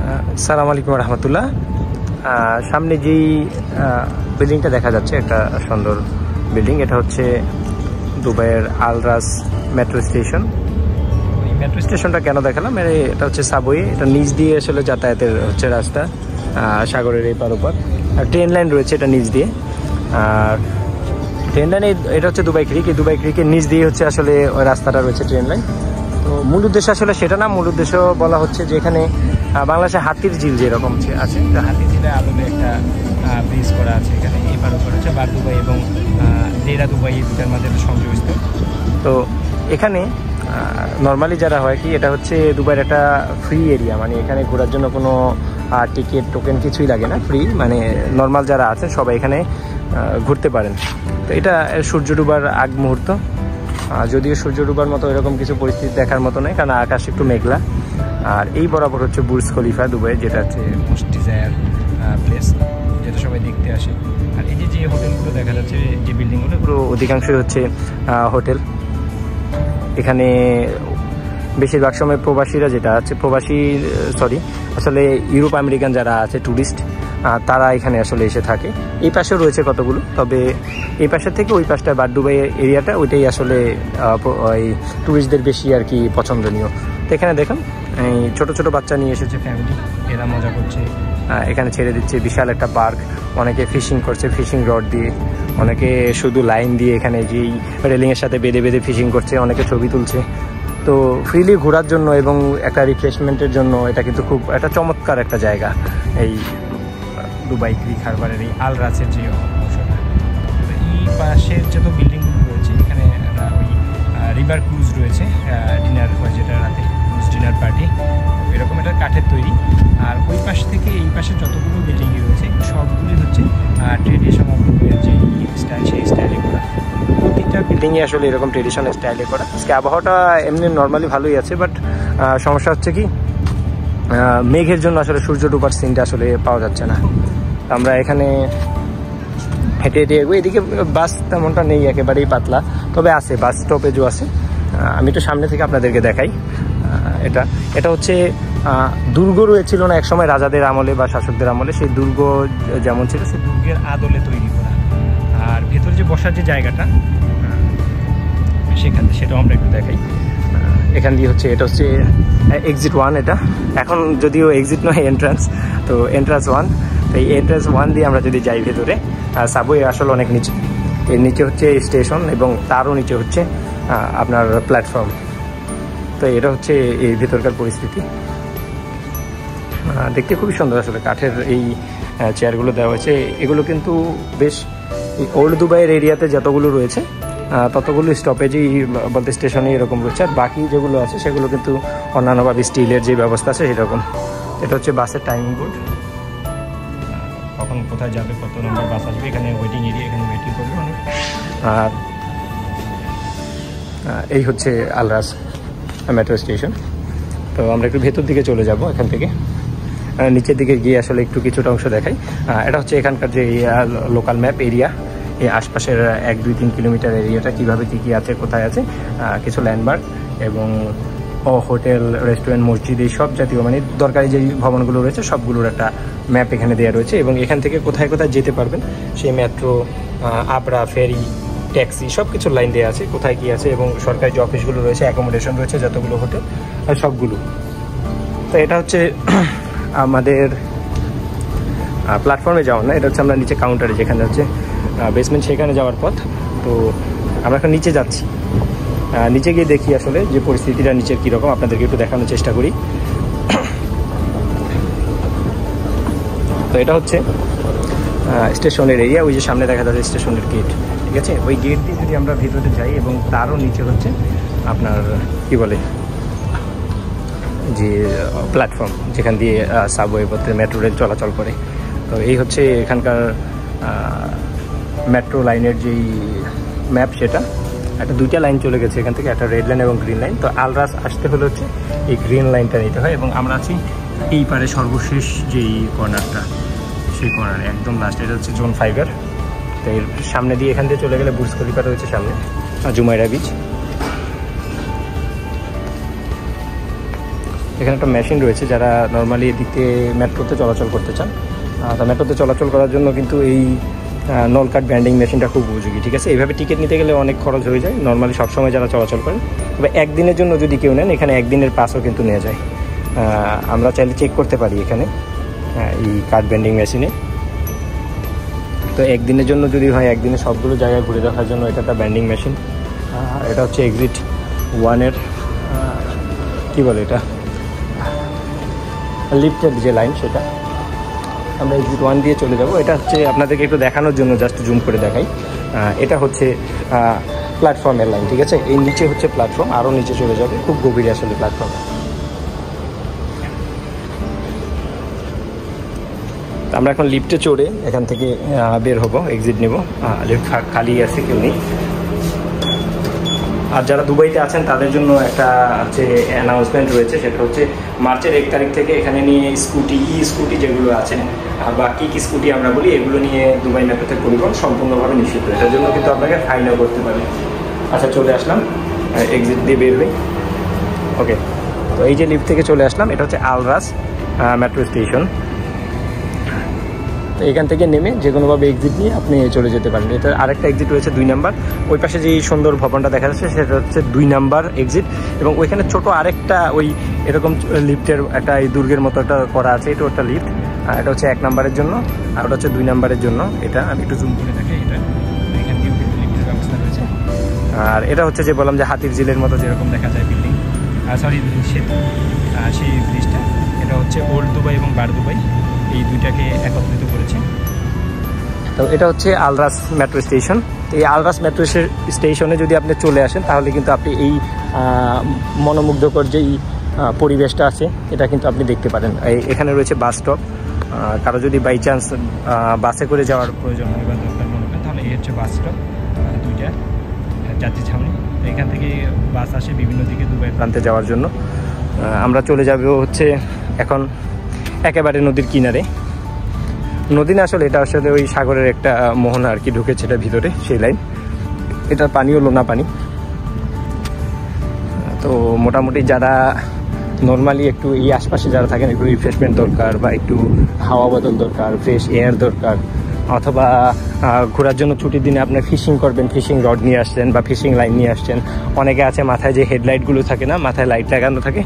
আসসালামু আলাইকুম রহমতুল্লাহ। সামনে যেই বিল্ডিংটা দেখা যাচ্ছে একটা সুন্দর বিল্ডিং, এটা হচ্ছে দুবাইয়ের আল রাস মেট্রো স্টেশন। এই মেট্রো স্টেশনটা কেন দেখালাম, এটা হচ্ছে সাবওয়ে, এটা নিচ দিয়ে আসলে যাতায়াতের হচ্ছে রাস্তা, সাগরের এই পার ওপার। আর ট্রেন লাইন রয়েছে এটা নিচ দিয়ে। আর ট্রেন লাইনে এটা হচ্ছে দুবাই ক্রিক, এই দুবাই ক্রিকের নিচ দিয়ে হচ্ছে আসলে ওই রাস্তাটা রয়েছে ট্রেন লাইন। তো মূল উদ্দেশ্য আসলে সেটা না, মূল উদ্দেশ্য বলা হচ্ছে যে এখানে বাংলাদেশে হাতির ঝিল যেরকম আছে, হাতির ঝিলের আদলে একটা ব্রিজ করা আছে এখানে, এই পার ওপার হচ্ছে বার দুবাই এবং দেরা দুবাই, এই দুটার মাঝে সংযোগস্থল। তো এখানে নর্মালি যারা হয় কি, এটা হচ্ছে দুবাইয়ের একটা ফ্রি এরিয়া, মানে এখানে ঘোরার জন্য কোনো টিকিট টোকেন কিছুই লাগে না, ফ্রি, মানে নর্মাল যারা আছেন সবাই এখানে ঘুরতে পারেন। তো এটা সূর্য ডুবার আগ মুহূর্ত, যদিও সূর্য ডুবার মতো এরকম কিছু পরিস্থিতি দেখার মতো নয়, কারণ আকাশ একটু মেঘলা। আর এই বরাবর হচ্ছে বুর্জ খলিফা দুবাই, যেটা হচ্ছে মোস্ট ডিজায়ার প্লেস, যেটা সবাই দেখতে আসে। আর এই যে হোটেলগুলো দেখা যাচ্ছে, যে বিল্ডিংগুলো, পুরো অধিকাংশই হচ্ছে হোটেল। এখানে বেশিরভাগ সময় প্রবাসীরা, যেটা আছে আসলে ইউরোপ আমেরিকান যারা আছে ট্যুরিস্ট, তারা এখানে আসলে এসে থাকে। এই পাশেও রয়েছে কতগুলো, তবে এই পাশের থেকে ওই পাশটা বার দুবাই এরিয়াটা, ওইটাই আসলে ওই ট্যুরিস্টদের বেশি আর কি পছন্দনীয়। তো এখানে দেখুন এই ছোটো ছোটো বাচ্চা নিয়ে এসেছে ফ্যামিলি, এরা মজা করছে, এখানে ছেড়ে দিচ্ছে। বিশাল একটা পার্ক, অনেকে ফিশিং করছে ফিশিং রড দিয়ে, অনেকে শুধু লাইন দিয়ে এখানে যেই রেলিংয়ের সাথে বেঁধে বেঁধে ফিশিং করছে, অনেকে ছবি তুলছে। তো ফ্রিলি ঘোরার জন্য এবং একটা রিফ্রেশমেন্টের জন্য এটা কিন্তু খুব একটা চমৎকার একটা জায়গা, এই দুবাই ক্রিক হারবারের এই আল রাসের যে অংশটা। এই পাশের যত বিল্ডিংগুলো রয়েছে, এখানে ওই রিভার ক্রুজ রয়েছে, ডিনার হয় যেটা রাতে ক্রুজ ডিনার পার্টি, এরকম একটা কাঠের তৈরি। আর ওই পাশ থেকে এই পাশে যতগুলো বিল্ডিংই রয়েছে সবগুলি হচ্ছে ট্রেডিশনাল যে স্টাইল, সেই স্টাইলে করা। প্রতিটা বিল্ডিংয়ে আসলে এরকম ট্রেডিশনাল স্টাইলে করা। আজকে আবহাওয়াটা এমনি নর্মালি ভালোই আছে, বাট সমস্যা হচ্ছে কি, মেঘের জন্য আসলে সূর্য ডুবার সিনটা আসলে পাওয়া যাচ্ছে না। আমরা এখানে হেঁটে হেঁটে এগোই, এদিকে বাস তেমনটা নেই, একেবারেই পাতলা, তবে আছে বাস স্টপেজও আছে। আমি তো সামনে থেকে আপনাদেরকে দেখাই। এটা হচ্ছে দুর্গ রয়েছিল না এক সময় রাজাদের আমলে বা শাসকদের আমলে, সেই দুর্গ যেমন ছিল সেই দুর্গের আদলে তৈরি করা। আর ভেতর যে বসার যে জায়গাটা সেটাও আমরা একটু দেখাই। এখান দিয়ে হচ্ছে, এটা হচ্ছে এক্সিট 1, এটা এখন যদিও এক্সিট নয়, এন্ট্রান্স। তো এন্ট্রান্স 1, তো এই এন্ট্রান্স 1 দিয়ে আমরা যদি যাই ভেতরে, সাবওয়ে আসলে অনেক নিচে, এর নিচে হচ্ছে স্টেশন এবং তারও নিচে হচ্ছে আপনার প্ল্যাটফর্ম। তো এটা হচ্ছে এই ভেতরকার পরিস্থিতি। দেখতে খুবই সুন্দর আসলে, কাঠের এই চেয়ারগুলো দেওয়া হয়েছে। এগুলো কিন্তু বেশ ওল্ড দুবাইয়ের এরিয়াতে যতগুলো রয়েছে ততগুলো স্টপেজই বলতে স্টেশনে এরকম রয়েছে। আর বাকি যেগুলো আছে সেগুলো কিন্তু অন্যান্যভাবে স্টিলের যে ব্যবস্থা আছে সেরকম। এটা হচ্ছে বাসের টাইমিং বোর্ড, কখন কোথায় যাবে, কত নম্বর বাস আসবে, এখানে ওয়েটিং এরিয়া, এখানে ওয়েটিং করবে মানুষ। আর এই হচ্ছে আল রাস মেট্রো স্টেশন। তো আমরা একটু ভেতর দিকে চলে যাব, এখান থেকে নিচের দিকে গিয়ে আসলে একটু কিছুটা অংশ দেখাই। এটা হচ্ছে এখানকার যে লোকাল ম্যাপ এরিয়া, এই আশপাশের 1-2-3 কিলোমিটার এরিয়াটা কীভাবে কী আছে, কোথায় আছে, কিছু ল্যান্ডমার্ক এবং হোটেল, রেস্টুরেন্ট, মসজিদ, এই সব জাতীয় মানে দরকারি যে ভবনগুলো রয়েছে সবগুলোর একটা ম্যাপ এখানে দেওয়া রয়েছে। এবং এখান থেকে কোথায় কোথায় যেতে পারবেন সেই মেট্রো, আবরা, ফেরি, ট্যাক্সি সব কিছুর লাইন দেওয়া আছে, কোথায় কী আছে, এবং সরকারি যে অফিসগুলো রয়েছে, অ্যাকোমোডেশন রয়েছে যতগুলো হোটেল, আর সবগুলো। তো এটা হচ্ছে আমাদের প্ল্যাটফর্মে যাওয়ার না, এটা হচ্ছে আমরা নিচে কাউন্টারে, যেখানে হচ্ছে বেসমেন্ট, সেখানে যাওয়ার পথ। তো আমরা এখন নিচে যাচ্ছি, নিচে গিয়ে দেখি আসলে যে পরিস্থিতিটা নিচের কীরকম, আপনাদেরকে একটু দেখানোর চেষ্টা করি। তো এটা হচ্ছে স্টেশনের এরিয়া, ওই যে সামনে দেখা যাচ্ছে স্টেশনের গেট, ঠিক আছে। ওই গেট দিয়ে যদি আমরা ভিতরে যাই, এবং তারও নিচে হচ্ছে আপনার কি বলে যে প্ল্যাটফর্ম, যেখান দিয়ে সাবওয়ে পথে মেট্রো রেল চলাচল করে। তো এই হচ্ছে এখানকার মেট্রো লাইনের যেই ম্যাপ, সেটা একটা 2টা লাইন চলে গেছে এখান থেকে, একটা রেড লাইন এবং গ্রিন লাইন। তো আল রাস আসতে হলে হচ্ছে এই গ্রিন লাইনটা নিতে হয়, এবং আমরা আছি এই পারে সর্বশেষ যেই কর্নারটা, সেই কর্নারে একদম লাস্ট, এটা হচ্ছে জোন 5-এর। তো এর সামনে দিয়ে এখান দিয়ে চলে গেলে বুর্জ খলিফা রয়েছে সামনে, জুমাইরা বিচ। এখানে একটা মেশিন রয়েছে, যারা নর্মালি এদিকে মেট্রোতে চলাচল করতে চান। তা মেট্রোতে চলাচল করার জন্য কিন্তু এই নলকাট ভেন্ডিং মেশিনটা খুব উপযোগী, ঠিক আছে। এইভাবে টিকিট নিতে গেলে অনেক খরচ হয়ে যায় নর্মালি সবসময় যারা চলাচল করেন। তবে একদিনের জন্য যদি কেউ নেন, এখানে একদিনের পাসও কিন্তু নেওয়া যায়। আমরা চাইলে চেক করতে পারি এখানে এই কার্ড ভেন্ডিং মেশিনে। তো একদিনের জন্য যদি হয়, একদিনে সবগুলো জায়গায় ঘুরে দেখার জন্য এটা একটা ভেন্ডিং মেশিন। এটা হচ্ছে এক্সিট 1-এর কী বলে এটা, লিফটের যে লাইন, সেটা আমরা এক্সিট 1 দিয়ে চলে যাব। এটা হচ্ছে আপনাদেরকে একটু দেখানোর জন্য জাস্ট জুম করে দেখাই। এটা হচ্ছে প্ল্যাটফর্মের লাইন, ঠিক আছে। এই নিচে হচ্ছে প্ল্যাটফর্ম, আরও নিচে চলে যাবে, খুব গভীরে আসলে প্ল্যাটফর্ম। আমরা এখন লিফটে চড়ে এখান থেকে বের হব, এক্সিট নেব। লিফট খালি আছে, কেউ নেই। আর যারা দুবাইতে আছেন তাদের জন্য একটা হচ্ছে অ্যানাউন্সমেন্ট রয়েছে, সেটা হচ্ছে মার্চের 1 তারিখ থেকে এখানে নিয়ে স্কুটি যেগুলো আছে বা কি স্কুটি আমরা বলি, এগুলো নিয়ে দুবাই মেট্রোতে পরিবহন সম্পূর্ণভাবে নিষিদ্ধ। এটার জন্য কিন্তু আপনাকে ফাইনও করতে পারে। আচ্ছা, চলে আসলাম, এক্সিট দিয়ে বের হই। ওকে, তো এই যে লিফট থেকে চলে আসলাম, এটা হচ্ছে আল রাস মেট্রো স্টেশন। তো এখান থেকে নেমে যে কোনোভাবে এক্সিট নিয়ে আপনি চলে যেতে পারেন। এটা আরেকটা এক্সিট রয়েছে 2 নাম্বার, ওই পাশে যেই সুন্দর ভবনটা দেখা যাচ্ছে সেটা হচ্ছে 2 নাম্বার এক্সিট। এবং ওইখানে ছোট আরেকটা ওই এরকম লিফটের একটা এই দুর্গের মতো একটা করা আছে, এটা একটা লিফট। এটা হচ্ছে 1 নাম্বারের জন্য, আর ওটা হচ্ছে 2 নাম্বারের জন্য। এটা আমি একটু জুম করে দেখাই, এটা এখান থেকেও কিন্তু লিফটের ব্যবস্থা রয়েছে। আর এটা হচ্ছে যে বললাম যে হাতির ঝিলের মতো যেরকম দেখা যায় বিল্ডিং, সরি সেতু, সেই ব্রিজটা। এটা হচ্ছে ওল্ড দুবাই এবং বার দুবাই, এই দুইটাকে একত্রিত করেছে। তো এটা হচ্ছে আল রাস মেট্রো স্টেশন। তো এই আল রাস মেট্রো স্টেশনে যদি আপনি চলে আসেন, তাহলে কিন্তু আপনি এই মনোমুগ্ধকর যেই পরিবেশটা আছে, এটা কিন্তু আপনি দেখতে পারেন। এখানে রয়েছে বাস স্টপ। কারো যদি বাই চান্স বাসে করে যাওয়ার প্রয়োজন হয় বা দরকার মনে করেন, তাহলে এই হচ্ছে বাস স্টপ, 2টা যাত্রী ছাউনি। তো এখান থেকে বাস আসে বিভিন্ন দিকে দুবাই প্রান্তে যাওয়ার জন্য। আমরা চলে যাব হচ্ছে এখন একেবারে নদীর কিনারে। নদী না, আসলে এটা আসলে ওই সাগরের একটা মোহনা আর কি ঢুকেছে এটা ভিতরে, সেই লাইন। এটার পানিও লোনা পানি। তো মোটামুটি যারা নর্মালি একটু এই আশপাশে যারা থাকেন, একটু রিফ্রেশমেন্ট দরকার বা একটু হাওয়া বদল দরকার, ফ্রেশ এয়ার দরকার, অথবা ঘোরার জন্য ছুটির দিনে আপনি ফিশিং করবেন, ফিশিং রড নিয়ে আসছেন বা ফিশিং লাইন নিয়ে আসছেন। অনেকে আছে মাথায় যে হেডলাইটগুলো থাকে না, মাথায় লাইট লাগানো থাকে,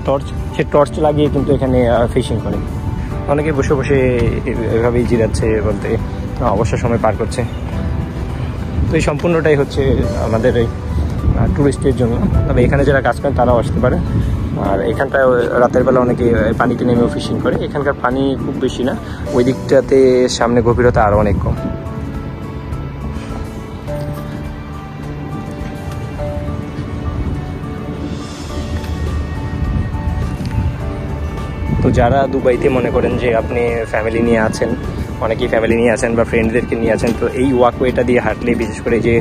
টর্চ, সে টর্চ লাগিয়ে কিন্তু এখানে ফিশিং করে। অনেকে বসে বসে এভাবেই জিরাচ্ছে, বলতে অবসর সময় পার করছে। তো এই সম্পূর্ণটাই হচ্ছে আমাদের এই টুরিস্টের জন্য। তবে এখানে যারা কাজ করেন তারাও আসতে পারে। আর এখানটায় রাতের বেলা অনেকে পানিতে নেমেও ফিশিং করে। এখানকার পানি খুব বেশি না, ওই দিকটাতে সামনে গভীরতা আরও অনেক কম। তো যারা দুবাইতে মনে করেন যে আপনি ফ্যামিলি নিয়ে আছেন, অনেকেই ফ্যামিলি নিয়ে আছেন বা ফ্রেন্ডদেরকে নিয়ে আছেন, তো এই ওয়াকওয়েটা দিয়ে হাঁটলে, বিশেষ করে যে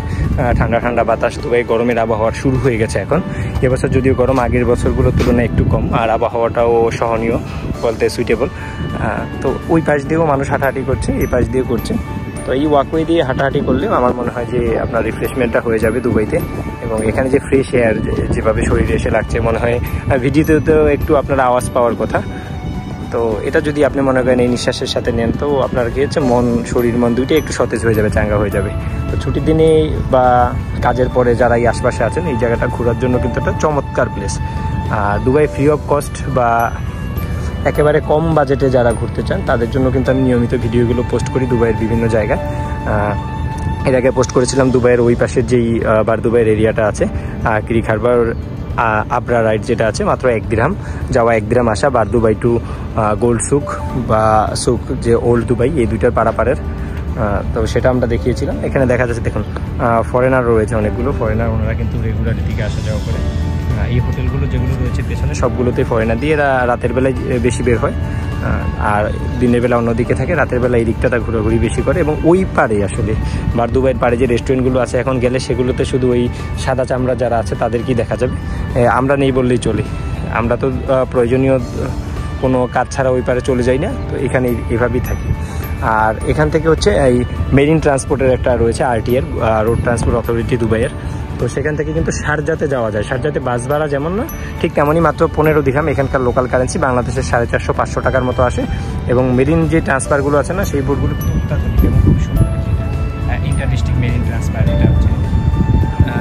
ঠান্ডা ঠান্ডা বাতাস, দুবাই গরমের আবহাওয়া শুরু হয়ে গেছে এখন। এবছর যদিও গরম আগের বছরগুলোর তুলনায় একটু কম, আর আবহাওয়াটাও সহনীয় বলতে সুইটেবল। তো ওই পাশ দিয়েও মানুষ হাঁটাহাঁটি করছে, এই পাশ দিয়েও করছে। তো এই ওয়াকওয়ে দিয়ে হাঁটাহাঁটি করলেও আমার মনে হয় যে আপনার রিফ্রেশমেন্টটা হয়ে যাবে দুবাইতে। এবং এখানে যে ফ্রেশ এয়ার যেভাবে শরীরে এসে লাগছে, মনে হয় ভিডিওতেও একটু আপনার আওয়াজ পাওয়ার কথা। তো এটা যদি আপনি মনে করেন এই নিঃশ্বাসের সাথে নেন, তো আপনার কি হচ্ছে, মন, শরীর, মন দুইটাই একটু সতেজ হয়ে যাবে, চাঙ্গা হয়ে যাবে। তো ছুটির দিনে বা কাজের পরে যারা এই আশপাশে আছেন, এই জায়গাটা ঘোরার জন্য কিন্তু একটা চমৎকার place. Dubai free of cost বা একেবারে কম বাজেটে যারা ঘুরতে চান, তাদের জন্য কিন্তু আমি নিয়মিত ভিডিওগুলো পোস্ট করি দুবাইয়ের বিভিন্ন জায়গায়। এর আগে পোস্ট করেছিলাম দুবাইয়ের ওই পাশের যেই বার দুবাইয়ের এরিয়াটা আছে, ক্রিক হারবার আবরা রাইড যেটা আছে, মাত্র 1 দিরহাম যাওয়া, 1 দিরহাম আসা, বার দুবাই টু গোল্ড সুক বা সুক যে ওল্ড দুবাই, এই দুইটার পারাপারের। তো সেটা আমরা দেখিয়েছিলাম। এখানে দেখা যাচ্ছে দেখুন ফরেনার রয়েছে অনেকগুলো ফরেনার, ওনারা কিন্তু রেগুলার দিকে আসা যাওয়া করে। এই হোটেলগুলো যেগুলো রয়েছে পেছনে সবগুলোতে ফরেনার দিয়ে, এরা রাতের বেলায় বেশি বের হয়, আর দিনের বেলা অন্যদিকে থাকে, রাতের বেলা এই দিকটা ঘোরাঘুরি বেশি করে। এবং ওই পারে আসলে বার দুবাইয়ের পারে যে রেস্টুরেন্টগুলো আছে, এখন গেলে সেগুলোতে শুধু ওই সাদা চামড়া যারা আছে তাদেরকেই দেখা যাবে। আমরা নেই বললেই চলে, আমরা তো প্রয়োজনীয় কোনো কাজ ছাড়া ওই পারে চলে যাই না, তো এখানে এভাবেই থাকি। আর এখান থেকে হচ্ছে এই মেরিন ট্রান্সপোর্টের একটা রয়েছে RTA, রোড ট্রান্সপোর্ট অথরিটি দুবাইয়ের, তো সেখান থেকে কিন্তু শারজাতে যাওয়া যায়। শারজাতে বাস ভাড়া যেমন না ঠিক তেমনই মাত্র 15 দিরহাম, এখানকার লোকাল কারেন্সি বাংলাদেশের 450-500 টাকার মতো আসে। এবং মেরিন যে ট্রান্সফারগুলো আছে না সেই বোটগুলো অত্যাধুনিক এবং খুব সুন্দর। ইন্টার ডিস্ট্রিক্ট মেরিন ট্রান্সফার, এটা হচ্ছে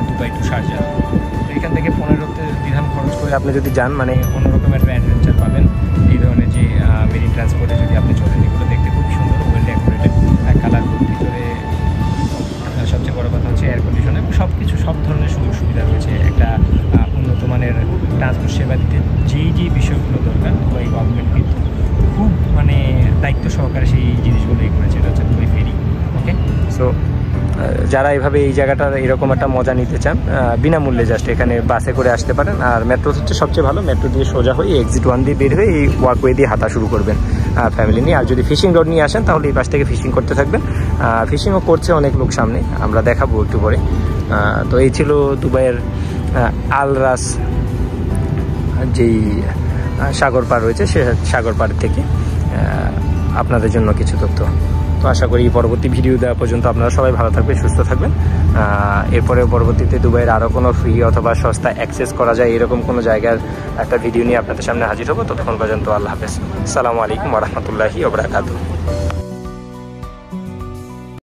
দুবাই টু শারজা। তো এখান থেকে 15 দিরহাম খরচ করে আপনি যদি যান মানে অন্যরকম একটা অ্যাডভেঞ্চার পাবেন। এই ধরনের যে মেরিন ট্রান্সপোর্টে যদি আপনি চলেন, এগুলো দেখতে খুব সুন্দর, ওয়েল ডেকোরেটেড, কালারফুল। ভিতরে সবচেয়ে বড় কথা হচ্ছে এয়ার কন্ডিশন এবং সব ধরনের সুযোগ সুবিধা রয়েছে। একটা উন্নত মানের ট্রান্সপোর্ট সেবা দিতে যেই বিষয়গুলো দরকার দুবাই গভর্নমেন্ট কিন্তু খুব মানে দায়িত্ব সহকারে সেই জিনিসগুলোই করেছে। এটা হচ্ছে দুবাই ফেরি। ওকে, সো যারা এইভাবে এই জায়গাটার এরকম একটা মজা নিতে চান বিনামূল্যে জাস্ট এখানে বাসে করে আসতে পারেন। আর মেট্রো হচ্ছে সবচেয়ে ভালো, মেট্রো দিয়ে সোজা হয়ে এক্সিট 1 দিয়ে বের হয়ে এই ওয়াকওয়ে দিয়ে হাঁটা শুরু করবেন ফ্যামিলি নিয়ে। আর যদি ফিশিং রড নিয়ে আসেন তাহলে এই পাশ থেকে ফিশিং করতে থাকবেন। ফিশিংও করছে অনেক লোক সামনে, আমরা দেখাবো একটু পরে। তো এই ছিল দুবাইয়ের আল রাস যেই সাগর পার রয়েছে, সে সাগর পার থেকে আপনাদের জন্য কিছু তথ্য। তো আশা করি পরবর্তী ভিডিও দেওয়া পর্যন্ত আপনারা সবাই ভালো থাকবেন, সুস্থ থাকবেন। এরপরে পরবর্তীতে দুবাইয়ের আরও কোনো ফ্রি অথবা সস্তা অ্যাক্সেস করা যায় এরকম কোনো জায়গার একটা ভিডিও নিয়ে আপনাদের সামনে হাজির হবো। ততক্ষণ পর্যন্ত আল্লাহ হাফেজ, আসসালামু আলাইকুম ওয়া রাহমাতুল্লাহি ওয়া বারাকাতুহু।